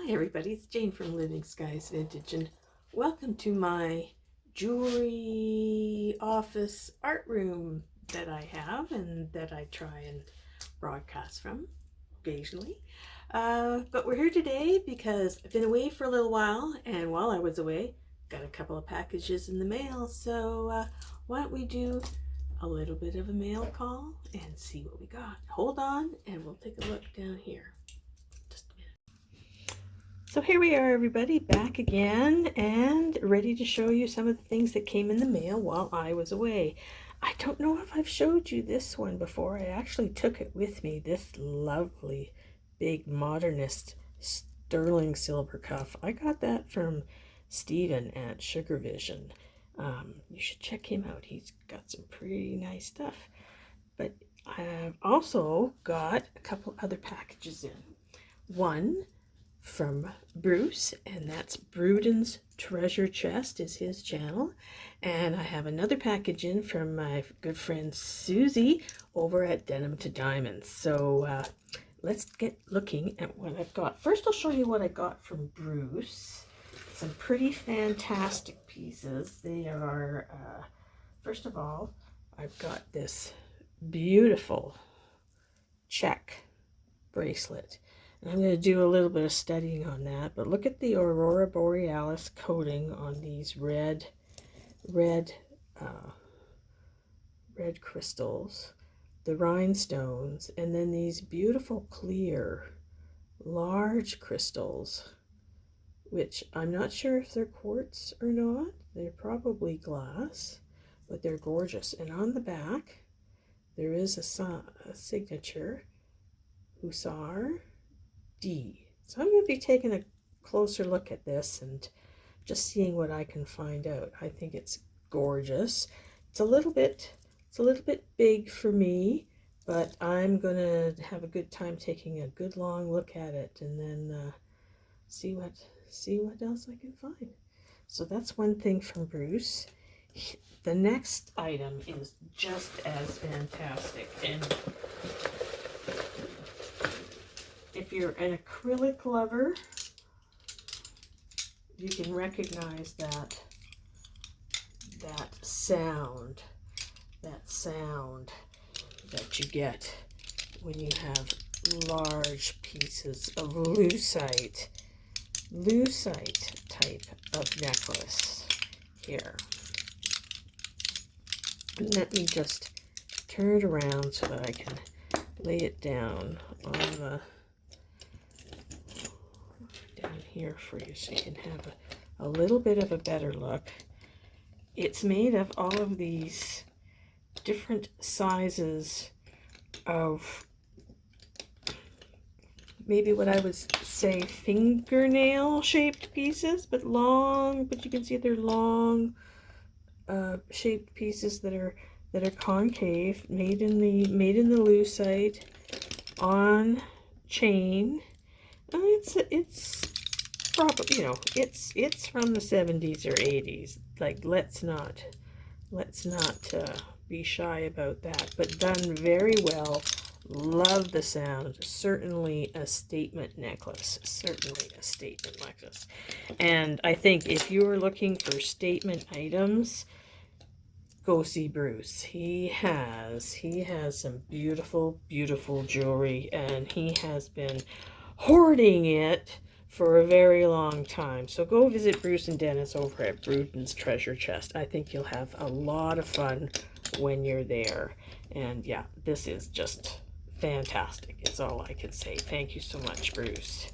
Hi everybody, it's Jane from Living Skies Vintage and welcome to my jewelry office art room that I have and that I try and broadcast from occasionally. But we're here today because I've been away for a little while, and while I was away got a couple of packages in the mail, so why don't we do a little bit of a mail call and see what we got. Hold on and we'll take a look down here. So here we are, everybody, back again and ready to show you some of the things that came in the mail while I was away. I don't know if I've showed you this one before. I actually took it with me, this lovely big Modernist sterling silver cuff. I got that from Stephen at Sugar Vision. You should check him out. He's got some pretty nice stuff. But I've also got a couple other packages in. One from Bruce, and that's Bruden's Treasure Chest is his channel. And I have another package in from my good friend Susie over at Denim to Diamonds. So let's get looking at what I've got. First I'll show you what I got from Bruce. Some pretty fantastic pieces. They are, first of all, I've got this beautiful Czech bracelet. I'm going to do a little bit of studying on that, but look at the Aurora Borealis coating on these red crystals, the rhinestones, and then these beautiful clear, large crystals, which I'm not sure if they're quartz or not. They're probably glass, but they're gorgeous. And on the back, there is a signature, Hussar D. So I'm going to be taking a closer look at this and just seeing what I can find out. I think it's gorgeous. It's a little bit big for me, but I'm going to have a good time taking a good long look at it and then see what else I can find. So that's one thing from Bruce. The next item is just as fantastic, and if you're an acrylic lover, you can recognize that sound that you get when you have large pieces of lucite type of necklace here. And let me just turn it around so that I can lay it down on the here for you so you can have a little bit of a better look. It's made of all of these different sizes of maybe what I would say fingernail shaped pieces, but long, but you can see they're long shaped pieces that are concave, made in the lucite on chain. It's probably, you know, it's from the 70s or 80s. Like, let's not be shy about that, but done very well. Love the sound. Certainly a statement necklace. And I think if you are looking for statement items, go see Bruce. He has some beautiful jewelry, and he has been hoarding it for a very long time. So go visit Bruce and Dennis over at Bruden's Treasure Chest. I think you'll have a lot of fun when you're there. And yeah, this is just fantastic. It's all I can say. Thank you so much, Bruce.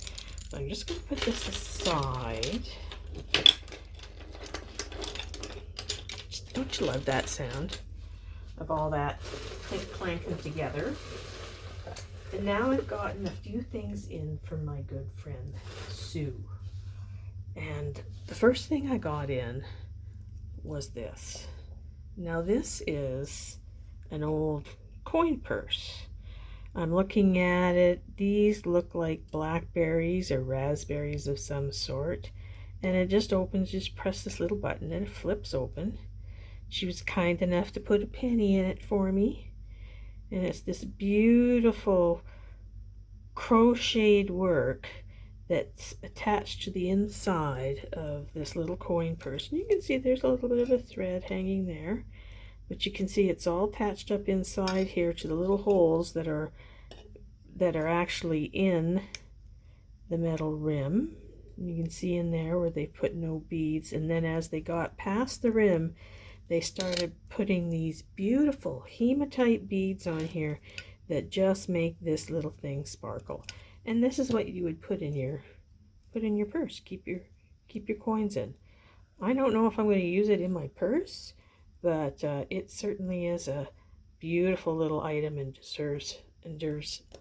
So I'm just going to put this aside. Don't you love that sound of all that clanking together? And now I've gotten a few things in from my good friend Sue. And the first thing I got in was this. Now this is an old coin purse. I'm looking at it. These look like blackberries or raspberries of some sort. And it just opens, just press this little button and it flips open. She was kind enough to put a penny in it for me. And it's this beautiful crocheted work that's attached to the inside of this little coin purse. And you can see there's a little bit of a thread hanging there, but you can see it's all attached up inside here to the little holes that are actually in the metal rim. You can see in there where they put no beads, and then as they got past the rim, they started putting these beautiful hematite beads on here that just make this little thing sparkle. And this is what you would put in your purse. Keep your coins in. I don't know if I'm going to use it in my purse, but it certainly is a beautiful little item and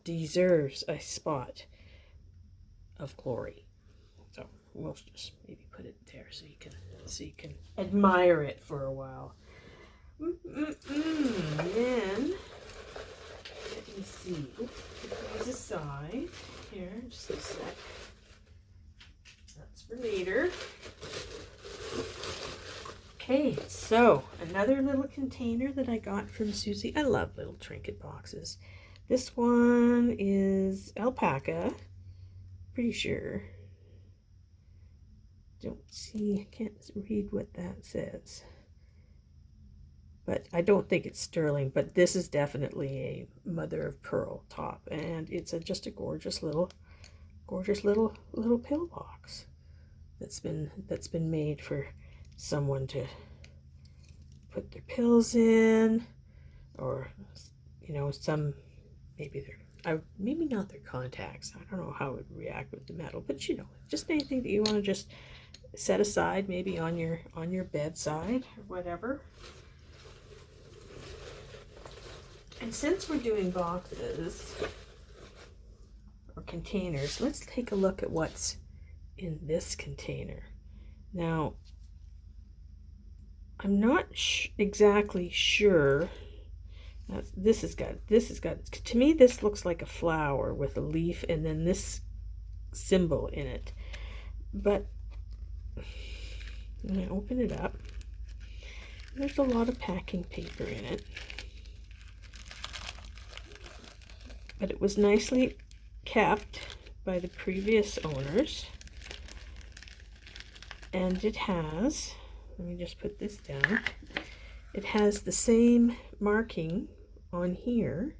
deserves a spot of glory. So we'll just maybe put it there so you can admire it for a while. Then let me see. Oops, put these aside. Here, just a sec. That's for later. Okay, so another little container that I got from Susie. I love little trinket boxes. This one is alpaca. Pretty sure. Can't read what that says. But I don't think it's sterling, but this is definitely a mother of pearl top, and it's just a gorgeous little pill box that's been made for someone to put their pills in, or some maybe not their contacts. I don't know how it would react with the metal, but just anything that you want to just set aside, maybe on your bedside or whatever. And since we're doing boxes or containers, let's take a look at what's in this container. Now, I'm not exactly sure. This has got, to me, this looks like a flower with a leaf and then this symbol in it. But when I open it up, there's a lot of packing paper in it. But it was nicely kept by the previous owners. And it has, let me just put this down, it has the same marking on here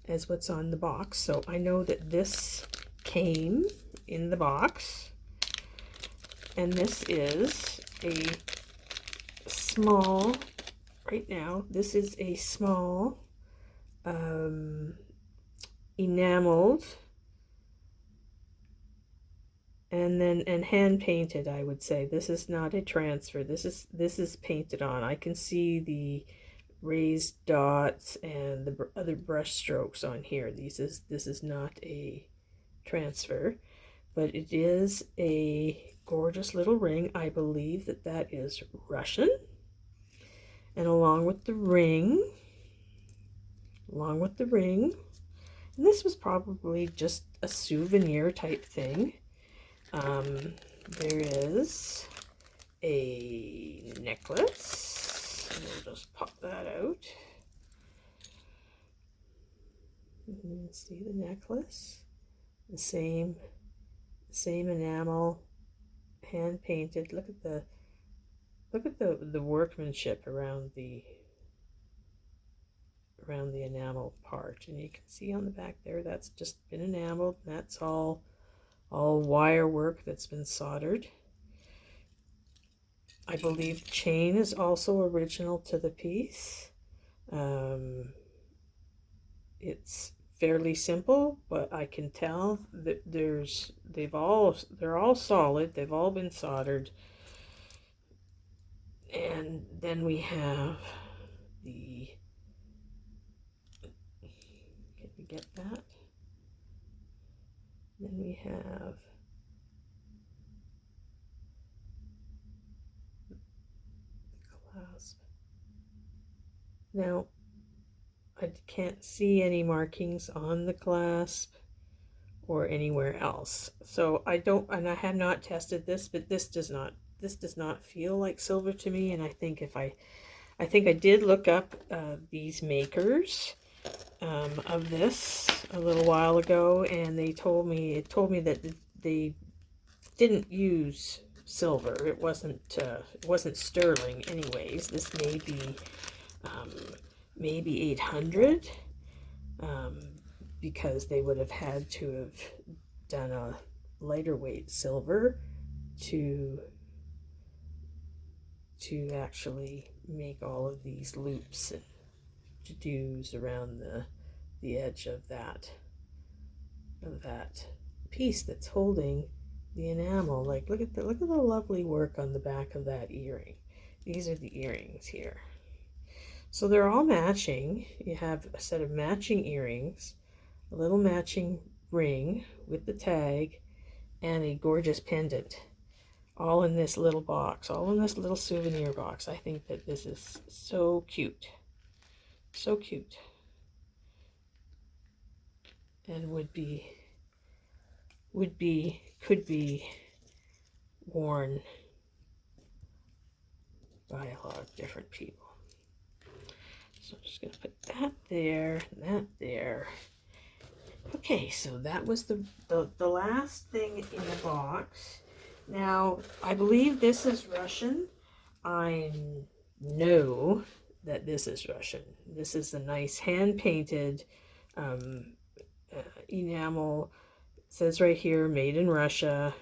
as what's on the box. So I know that this came in the box. And this is a small, right now, this is a small enameled and hand painted, I would say. This is not a transfer. This is painted on. I can see the raised dots and the other brush strokes on here. This is not a transfer, but it is a gorgeous little ring. I believe that is Russian. And along with the ring, and this was probably just a souvenir type thing. There is a necklace. We'll just pop that out. You can see the necklace. The same enamel, hand painted. Look at the workmanship around the enamel part, and you can see on the back there that's just been enameled. That's all wire work that's been soldered. I believe the chain is also original to the piece. It's fairly simple, but I can tell that they're all solid. They've all been soldered. And then we have the, can we get that? Then we have the clasp. Now, I can't see any markings on the clasp or anywhere else. So I have not tested this, but this does not feel like silver to me. And I think I did look up these makers of this a little while ago, and it told me that they didn't use silver. It wasn't sterling anyways. This may be maybe 800, because they would have had to have done a lighter weight silver to actually make all of these loops and to-dos around the edge of that piece that's holding the enamel. Like, look at the lovely work on the back of that earring. These are the earrings here. So they're all matching. You have a set of matching earrings, a little matching ring with the tag, and a gorgeous pendant, all in this little box, all in this little souvenir box. I think that this is so cute. So cute. And could be worn by a lot of different people. So I'm just going to put that there, and that there. Okay, so that was the last thing in the box. Now, I believe this is Russian. I know that this is Russian. This is a nice hand-painted enamel. It says right here, made in Russia,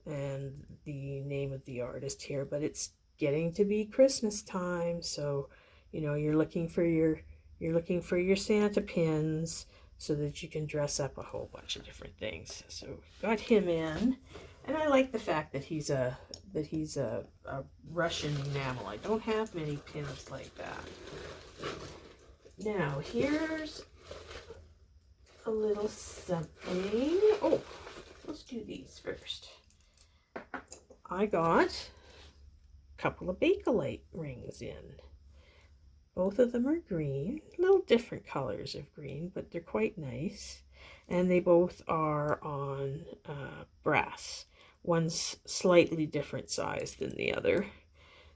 and the name of the artist here. But it's getting to be Christmas time, so you know you're looking for your Santa pins so that you can dress up a whole bunch of different things. So got him in, and I like the fact that he's a Russian enamel. I don't have many pins like that. Now here's a little something. Oh, let's do these first. I got a couple of Bakelite rings in. Both of them are green, little different colors of green, but they're quite nice. And they both are on brass. One's slightly different size than the other.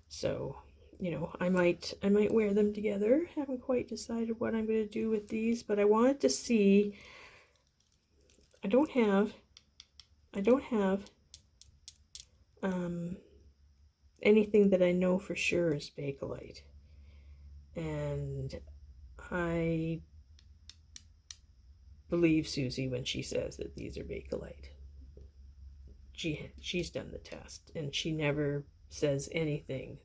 So, you know, I might wear them together. Haven't quite decided what I'm going to do with these, but I wanted to see. I don't have anything that I know for sure is Bakelite. And I believe Susie when she says that these are Bakelite. She's done the test, and she never says anything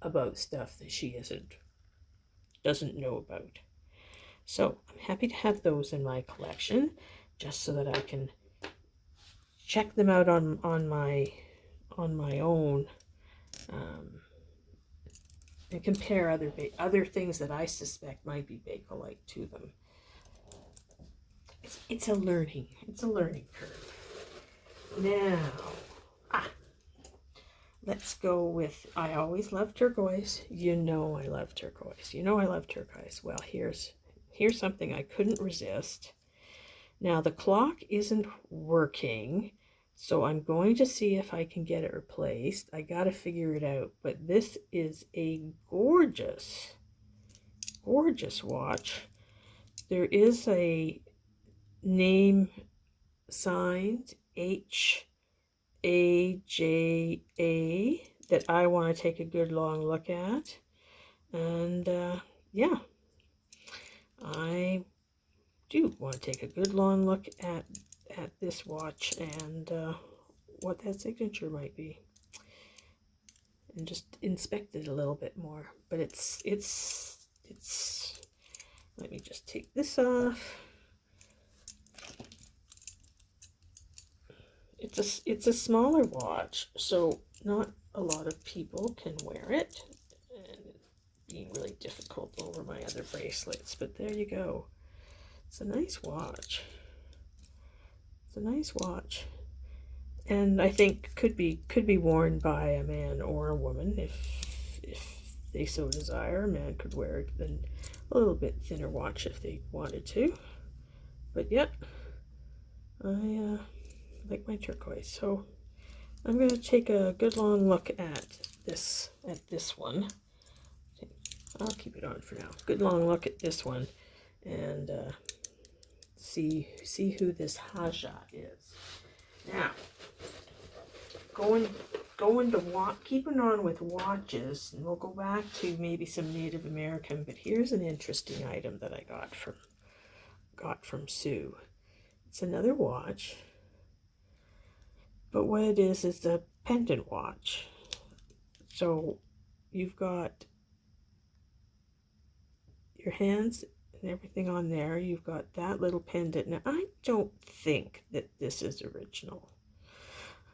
about stuff that she doesn't know about. So I'm happy to have those in my collection, just so that I can check them out on my own. And compare other things that I suspect might be Bakelite to them. It's a learning curve. Now, let's go with, I always love turquoise. You know I love turquoise. You know I love turquoise. Well, here's something I couldn't resist. Now the clock isn't working, so I'm going to see if I can get it replaced. I got to figure it out. But this is a gorgeous, gorgeous watch. There is a name signed HAJA that I want to take a good long look at. And yeah, I do want to take a good long look at this watch and what that signature might be, and just inspect it a little bit more. But it's let me just take this off. It's a smaller watch, so not a lot of people can wear it, and it's being really difficult over my other bracelets. But there you go. It's a nice watch. It's a nice watch, and I think could be worn by a man or a woman if they so desire. A man could wear it in a little bit thinner watch if they wanted to. But yep, I like my turquoise, so I'm going to take a good long look at this one. I'll keep it on for now. Good long look at this one, and see who this Haja is. Now, going to keeping on with watches, and we'll go back to maybe some Native American, but here's an interesting item that I got from Sue. It's another watch, but what it is a pendant watch. So you've got your hands and everything on there. You've got that little pendant. Now, I don't think that this is original.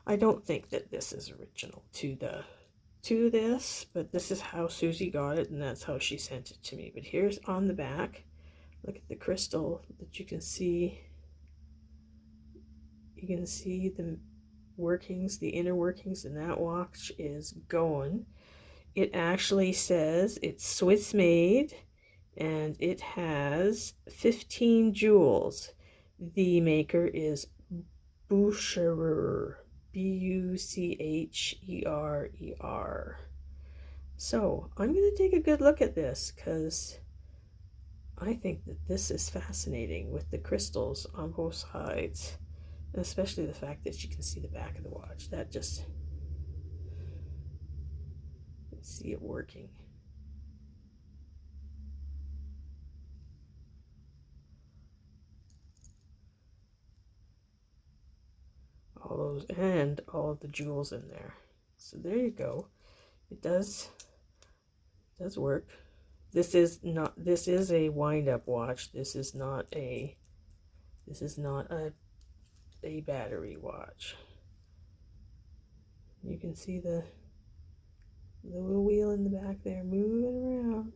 I don't think that this is original to this, but this is how Susie got it, and that's how she sent it to me. But here's on the back. Look at the crystal that you can see. You can see the workings, the inner workings, and that watch is going. It actually says it's Swiss made, and it has 15 jewels. The maker is Bucherer, Bucherer. So I'm going to take a good look at this because I think that this is fascinating with the crystals on both sides, and especially the fact that you can see the back of the watch. That just, see it working. All those, and all of the jewels in there. So there you go. It does work. This is a wind-up watch. This is not a battery watch. You can see the little wheel in the back there moving around.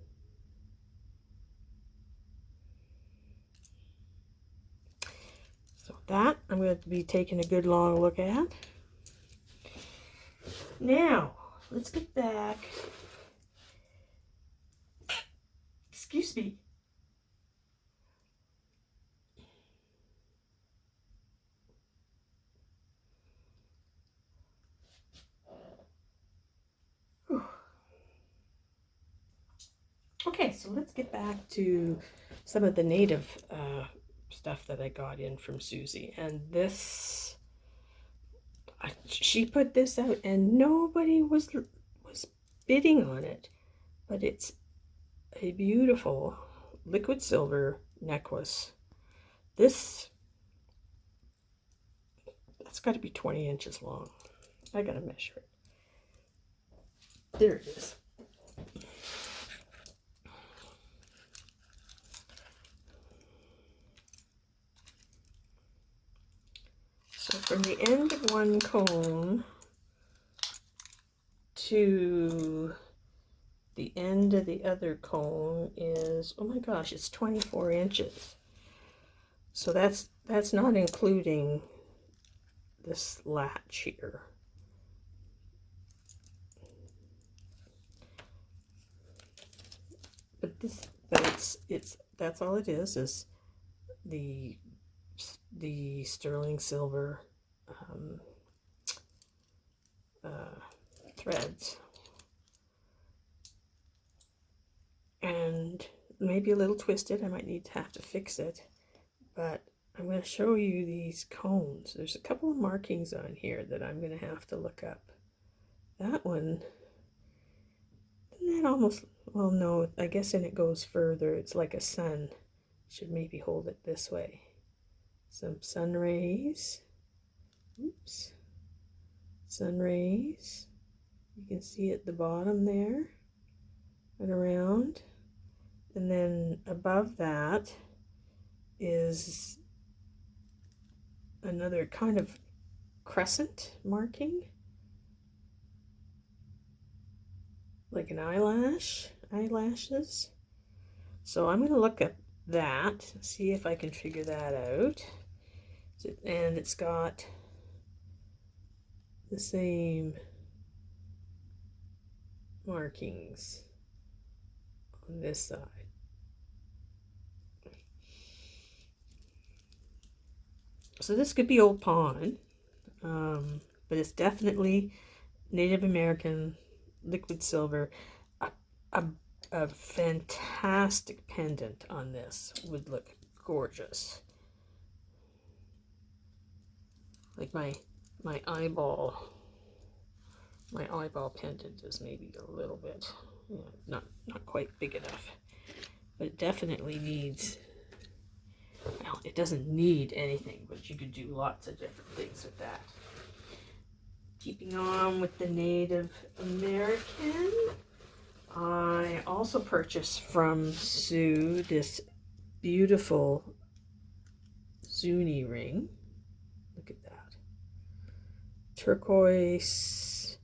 So that I'm going to be taking a good long look at. Now, let's get back. Excuse me. Whew. Okay, so let's get back to some of the native stuff that I got in from Susie. And this, she put this out and nobody was bidding on it, but it's a beautiful liquid silver necklace. That's got to be 20 inches long. I gotta measure it. There it is. So from the end of one cone to the end of the other cone is, oh my gosh, it's 24 inches. So that's not including this latch here. But that's all it is the sterling silver threads, and maybe a little twisted. I might have to fix it, but I'm going to show you these cones. There's a couple of markings on here that I'm going to have to look up. That one, isn't that almost, well, no, I guess, and it goes further. It's like a sun. Should maybe hold it this way. Some sun rays. Oops. Sun rays. You can see at the bottom there and around. And then above that is another kind of crescent marking, like an eyelashes. So I'm going to look at that, see if I can figure that out. And it's got the same markings on this side. So this could be Old Pawn, but it's definitely Native American liquid silver. A fantastic pendant on this would look gorgeous. Like my eyeball My eyeball pendant is maybe a little bit, not quite big enough, but it definitely needs, well, it doesn't need anything, but you could do lots of different things with that. Keeping on with the Native American, I also purchased from Sue this beautiful Zuni ring. Look at that. Turquoise,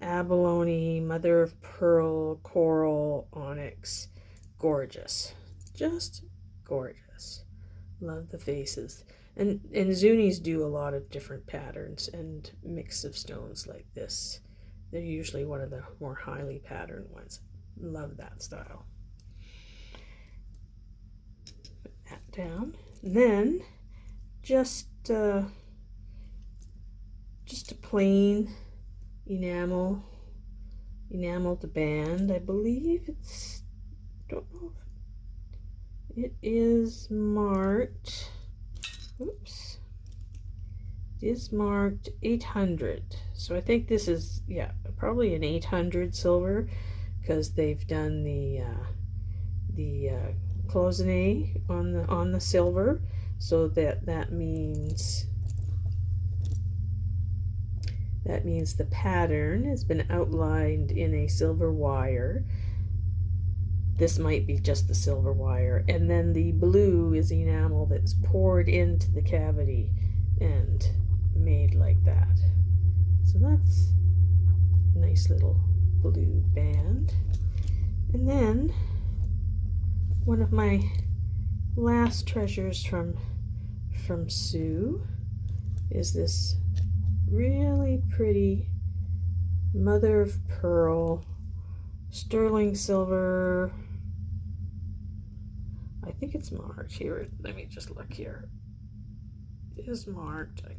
abalone, mother of pearl, coral, onyx. Gorgeous. Just gorgeous. Love the faces. And Zunis do a lot of different patterns and mix of stones like this. They're usually one of the more highly patterned ones. Love that style. Put that down. And then just a plain enameled band. I believe it's, don't know if it is marked. Oops. It is marked 800. So I think this is, yeah, probably an 800 silver, because they've done the cloisonne on the silver, so that means the pattern has been outlined in a silver wire. This might be just the silver wire, and then the blue is enamel that's poured into the cavity and made like that. So that's a nice little blue band. And then one of my last treasures from Sue is this really pretty mother of pearl sterling silver. I think it's marked here. Let me just look here. It is marked. I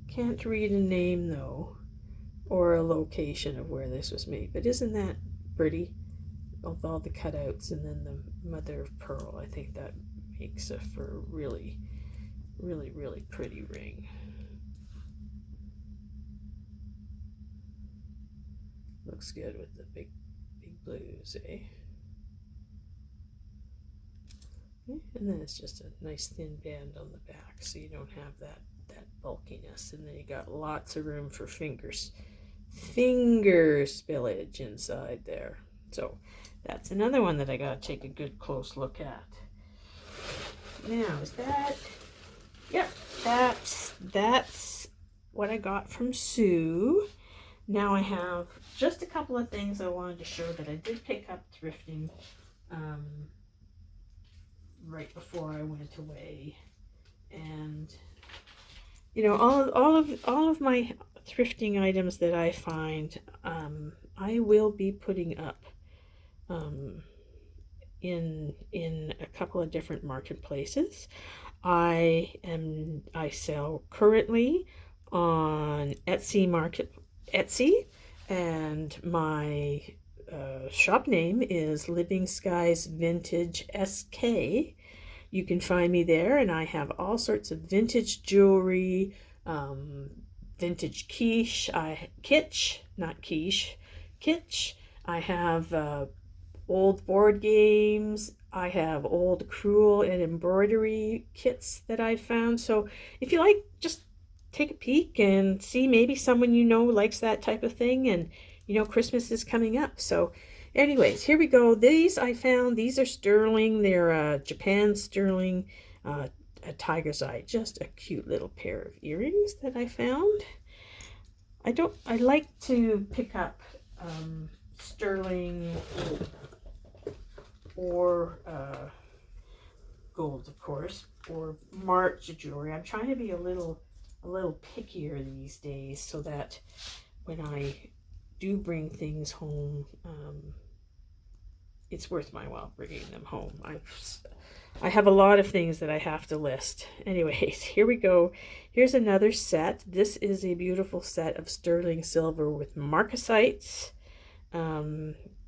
can't read a name though, or a location of where this was made. But isn't that pretty? With all the cutouts and then the mother of pearl. I think that makes it for a really, really, really pretty ring. Looks good with the big blues, eh? And then it's just a nice thin band on the back, so you don't have that bulkiness. And then you got lots of room for finger spillage inside there. So that's another one that I gotta take a good close look at. Now, is that? Yep, that's what I got from Sue. Now I have just a couple of things I wanted to show that I did pick up thrifting right before I went away. And you know, all of my thrifting items that I find, I will be putting up in a couple of different marketplaces. I sell currently on Etsy, and my shop name is Living Skies Vintage SK. You can find me there, and I have all sorts of vintage jewelry, vintage kitsch. I have old board games. I have old crewel and embroidery kits that I found. So if you like, just take a peek and see, maybe someone you know likes that type of thing. And you know, Christmas is coming up. So anyways, here we go. These I found. These are sterling. They're Japan sterling, a tiger's eye. Just a cute little pair of earrings that I found. I like to pick up sterling or gold, of course, or March jewelry. I'm trying to be a little pickier these days, so that when I do bring things home, it's worth my while bringing them home. I have a lot of things that I have to list. Anyways, here we go. Here's another set. This is a beautiful set of sterling silver with marcasites,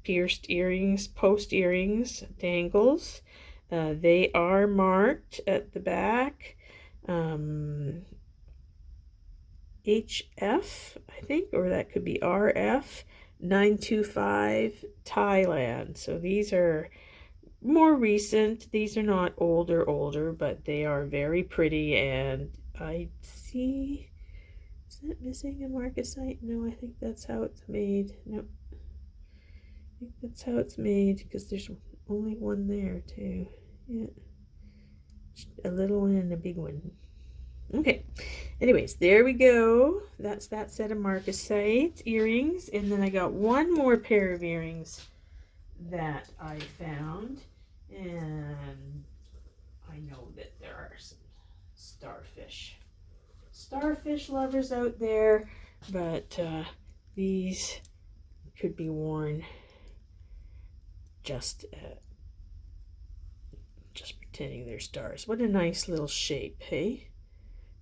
pierced earrings, post earrings, dangles. They are marked at the back. HF, I think, or that could be RF 925 Thailand. So these are more recent. These are not older, but they are very pretty. And I see, is that missing a Marcasite? No, I think that's how it's made. Nope. I think that's how it's made, because there's only one there too. Yeah, a little one and a big one. Okay, anyways, there we go. That's that set of Marcasite earrings. And then I got one more pair of earrings that I found, and I know that there are some starfish lovers out there, but these could be worn just pretending they're stars. What a nice little shape, hey?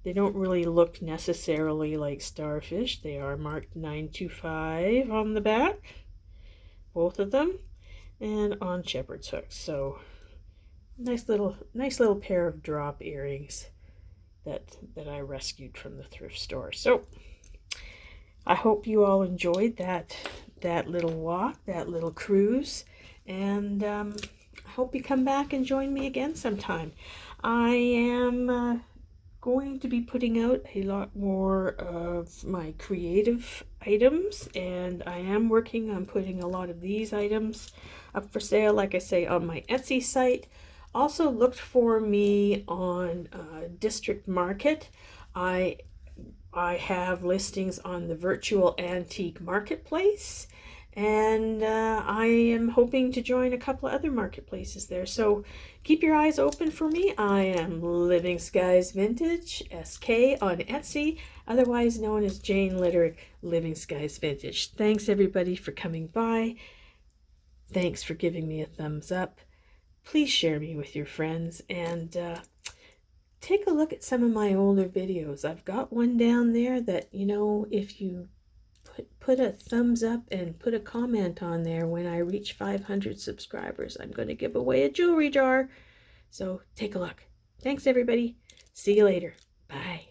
They don't really look necessarily like starfish. They are marked 925 on the back, both of them, and on shepherd's hooks. So nice little pair of drop earrings that I rescued from the thrift store. So I hope you all enjoyed that little walk, that little cruise, and I hope you come back and join me again sometime. I am going to be putting out a lot more of my creative items, and I am working on putting a lot of these items up for sale, like I say, on my Etsy site. Also look for me on District Market. I have listings on the virtual antique marketplace, and I am hoping to join a couple of other marketplaces there. So keep your eyes open for me. I am Living Skies Vintage, SK on Etsy, otherwise known as Jane Litterick, Living Skies Vintage. Thanks everybody for coming by. Thanks for giving me a thumbs up. Please share me with your friends, and take a look at some of my older videos. I've got one down there that, you know, if you put a thumbs up and put a comment on there, when I reach 500 subscribers, I'm going to give away a jewelry jar. So take a look. Thanks everybody. See you later. Bye.